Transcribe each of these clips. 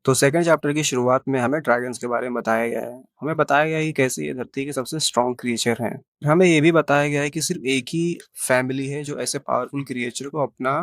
तो second chapter की शुरुआत में हमें ड्रैगन्स के बारे में बताया गया है। हमें बताया गया है कि कैसे ये धरती के सबसे स्ट्रॉन्ग क्रिएचर हैं। हमें ये भी बताया गया है कि सिर्फ़ एक ही फैमिली है जो ऐसे पावरफुल क्रिएचर को अपना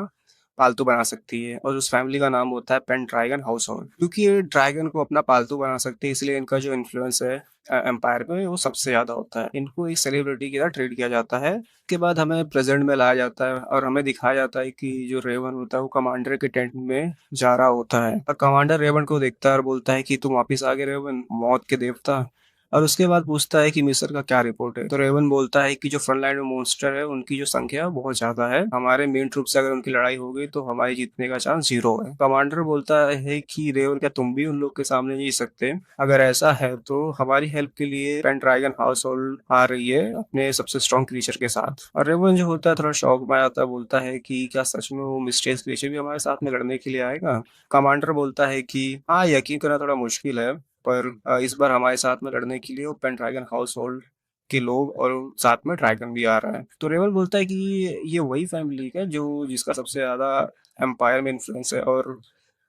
पालतू बना सकती है और उस फैमिली का नाम होता है पेंड्रागन हाउसहोल्ड। क्योंकि ये ड्रैगन को अपना पालतू बना सकते हैं इसलिए इनका जो इन्फ्लुएंस है एम्पायर में वो सबसे ज़्यादा होता है। इनको एक सेलिब्रिटी की तरह ट्रीट किया जाता है। उसके बाद हमें प्रेज़ेंट में लाया जाता है और हमें दिखाया जाता है कि जो रेवन होता है वो कमांडर के टेंट में जा रहा होता है और कमांडर रेवन को देखता है और बोलता है कि तुम वापिस आ गए रेवन, मौत के देवता। और उसके बाद पूछता है कि मिस्र का क्या रिपोर्ट है? तो रेवन बोलता है कि जो फ्रंट लाइन में मॉन्स्टर है उनकी जो संख्या है बहुत ज़्यादा है। हमारे मेन ट्रूप से अगर उनकी लड़ाई हो गई तो हमारे जीतने का चांस 0 है। कमांडर बोलता है कि रेवन क्या तुम भी उन लोग के सामने नहीं जीत सकते? अगर ऐसा है तो हमारी हेल्प के लिए पेंड्रागन हाउसहोल्ड आ रही है अपने सबसे स्ट्रॉन्ग क्रीचर के साथ। और रेवन जो होता है थोड़ा शॉक में आ जाता है, बोलता है कि क्या सच में वो मिस्टीरियस क्रीचर भी हमारे साथ में लड़ने के लिए आएगा? कमांडर बोलता है कि हाँ, यकीन करना थोड़ा मुश्किल है पर इस बार हमारे साथ में लड़ने के लिए वो पेंड्रागन हाउसहोल्ड के लोग और साथ में ड्रैगन भी आ रहा है। तो रेवल बोलता है कि ये वही फैमिली है जो जिसका सबसे ज़्यादा एम्पायर में इन्फ्लुएंस है और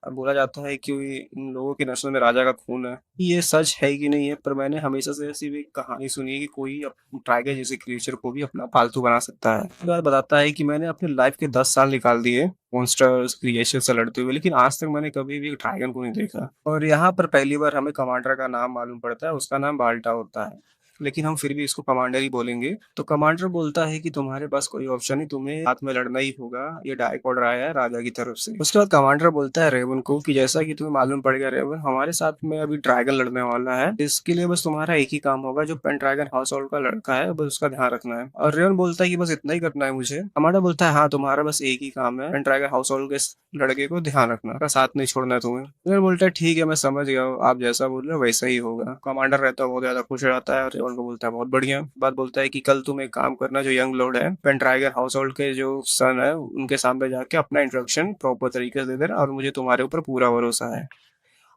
बोला जाता है कि इन लोगों की नस्ल में राजा का खून है। ये सच है कि नहीं है पर मैंने हमेशा से ऐसी भी कहानी सुनी है कि कोई टाइगर जैसे क्रिएचर को भी अपना पालतू बना सकता है। उसके बाद बताता है कि मैंने अपने लाइफ के 10 साल निकाल दिए मॉन्स्टर्स क्रिएचर से लड़ते हुए, लेकिन आज तक मैंने कभी भी एक ड्रैगन को नहीं देखा। और यहाँ पर पहली बार हमें कमांडर का नाम मालूम पड़ता है, उसका नाम बाल्टा होता है। लेकिन हम फिर भी इसको कमांडर ही बोलेंगे। तो कमांडर बोलता है कि तुम्हारे पास कोई ऑप्शन नहीं, तुम्हें साथ में लड़ना ही होगा, ये डायरेक्ट ऑर्डर आया है राजा की तरफ से। उसके बाद कमांडर बोलता है रेवन को कि जैसा कि तुम्हें मालूम पड़ गया रेवन, हमारे साथ में अभी ड्रैगन लड़ने वाला है। इसके लिए बस तुम्हारा एक ही काम होगा, जो पेंड्रागन हाउसहोल्ड का लड़का है बस उसका ध्यान रखना है। और रेवन बोलता है कि बस इतना ही करना है मुझे। कमांडर बोलता है हाँ, तुम्हारा बस एक ही काम है, पेंड्रागन हाउसहोल्ड के इस लड़के को ध्यान रखना, उसका साथ नहीं छोड़ना है तुम्हें। रेवन बोलता है ठीक है, मैं समझ गया हूँ, आप जैसा बोल रहे हो वैसा ही होगा। कमांडर रहता है बहुत ज्यादा खुश हो जाता है और रेवन को बोलता है बहुत बढ़िया। बात बोलता है कि कल तुम एक काम करना, जो यंग लॉर्ड है पेंट्राइगर हाउसहोल्ड के जो सन है उनके सामने जाके अपना इंट्रोडक्शन प्रॉपर तरीके से दे देना और मुझे तुम्हारे ऊपर पूरा भरोसा है।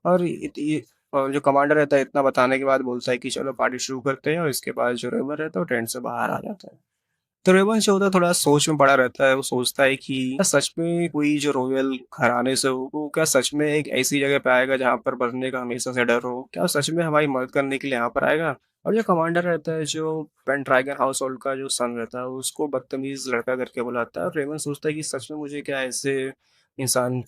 और और जो कमांडर रहता है इतना बताने के बाद बोलता है कि चलो पार्टी शुरू करते हैं और इसके बाद जो रेवन रहता है वो टेंट से बाहर आ जाता है। तो रेवन जो होता है थोड़ा सोच में पड़ा रहता है। वो सोचता है कि क्या सच में कोई जो रॉयल घराने से हो वो क्या सच में एक ऐसी जगह पे आएगा जहाँ पर मरने का हमेशा से डर हो? क्या सच में हमारी मदद करने के लिए यहाँ पर आएगा? और जो कमांडर रहता है, जो पेंट्राइगन हाउस होल्ड का जो सन रहता है, उसको बदतमीज लड़का करके बुलाता है और रेवन सोचता है कि सच में मुझे क्या ऐसे इंसान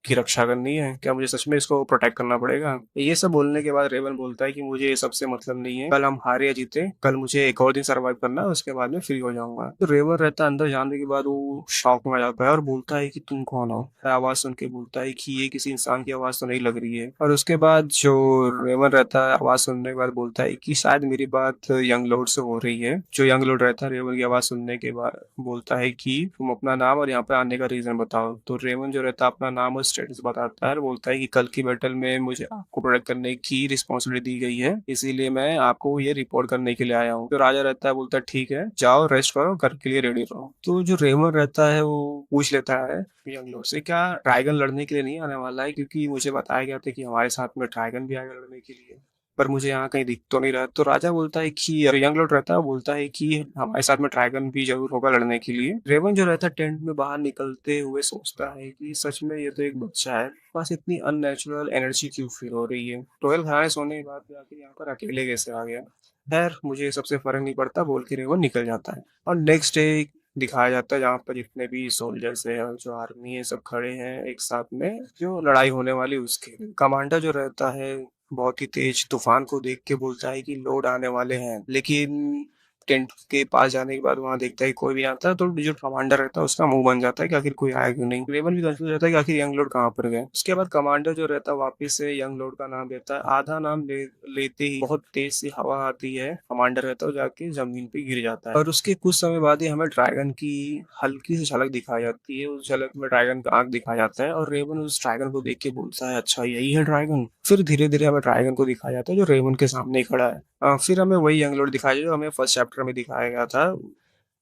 की रक्षा करनी है? क्या मुझे सच में इसको प्रोटेक्ट करना पड़ेगा? ये सब बोलने के बाद रेवन बोलता है कि मुझे ये सबसे मतलब नहीं है, कल हम हारे या जीते, कल मुझे एक और दिन सर्वाइव करना है, उसके बाद में फ्री हो जाऊंगा। तो रेवन रहता है अंदर जाने के बाद वो शॉक में आ जाता है और बोलता है कि तुम कौन हो? आवाज सुन के बोलता है कि ये किसी इंसान की आवाज तो नहीं लग रही है। और उसके बाद जो रेवन रहता है आवाज सुनने के बाद बोलता है कि शायद मेरी बात यंग लॉर्ड से हो रही है। जो यंग लॉर्ड रहता है रेवन की आवाज सुनने के बाद बोलता है कि तुम अपना नाम और यहाँ पे आने का रीजन बताओ। तो रेवन जो रहता है अपना नाम और स्टेटस बताता है और बोलता है कि कल की बैटल में मुझे आपको प्रोटेक्ट करने की रिस्पॉन्सिबिलिटी दी गई है, इसीलिए मैं आपको ये रिपोर्ट करने के लिए आया हूँ। तो राजा रहता है बोलता है ठीक है, जाओ रेस्ट करो, घर के लिए रेडी रहो। तो जो रेवन रहता है वो पूछ लेता है यंग लॉर्ड से क्या ड्रैगन लड़ने के लिए नहीं आने वाला है, क्योंकि मुझे बताया गया था कि हमारे साथ में ड्रैगन भी आएगा लड़ने के लिए, पर मुझे यहाँ कहीं दिख तो नहीं रहा। तो राजा बोलता है कि यंग लॉर्ड रहता है बोलता है कि हमारे साथ में ड्रैगन भी जरूर होगा लड़ने के लिए। रेवन जो रहता है टेंट में बाहर निकलते हुए सोचता है कि सच में ये तो एक बच्चा है, बस इतनी अननेचुरल एनर्जी क्यों फील हो रही है? रॉयल घराने सोने के बाद आके यहाँ पर अकेले कैसे आ गया? खैर मुझे ये सबसे फर्क नहीं पड़ता बोल के रेवन निकल जाता है। और नेक्स्ट डे दिखाया जाता है जहाँ पर जितने भी सोल्जर्स है और जो आर्मी है सब खड़े हैं एक साथ में, जो लड़ाई होने वाली उसके। कमांडर जो रहता है बहुत ही तेज तूफान को देख के बोलता है कि लोड आने वाले हैं, लेकिन टेंट के पास जाने के बाद वहां देखता है कि कोई भी आता है। तो जो कमांडर रहता है उसका मुंह बन जाता है कि आखिर कोई आया क्यों नहीं। रेवन भी कंफ्यूज रहता है कि आखिर यंग लोड कहाँ पर गए। उसके बाद कमांडर जो रहता है वापिस से यंग लोड का नाम लेता है। आधा नाम लेते ही बहुत तेज सी हवा आती है, कमांडर रहता है जाके जमीन पे गिर जाता है। और उसके कुछ समय बाद ही हमें ड्रैगन की हल्की सी झलक दिखाई जाती है। उस झलक में ड्रैगन का आंख दिखाया जाता है और रेवन उस ड्रैगन को देख के बोलता है अच्छा यही है ड्रैगन। फिर धीरे धीरे हमें ड्रैगन को दिखाया जाता है जो रेवन के सामने ही खड़ा है। फिर हमें वही यंग लॉर्ड दिखाया जो हमें फर्स्ट चैप्टर में दिखाया गया था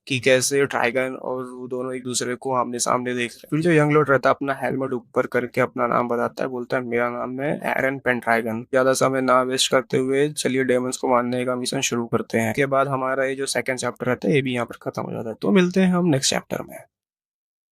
कि कैसे ड्रैगन और वो दोनों एक दूसरे को आमने सामने देख रहे हैं। फिर जो यंग लॉर्ड रहता है अपना हेलमेट ऊपर करके अपना नाम बताता है, बोलता है मेरा नाम है एरन पेंड्रागन। ज्यादा समय ना वेस्ट करते हुए चलिए डेमंस को मारने का मिशन शुरू करते हैं। के बाद हमारा ये जो सेकंड चैप्टर रहता है ये भी यहाँ पर खत्म हो जाता है। तो मिलते हैं हम नेक्स्ट चैप्टर में।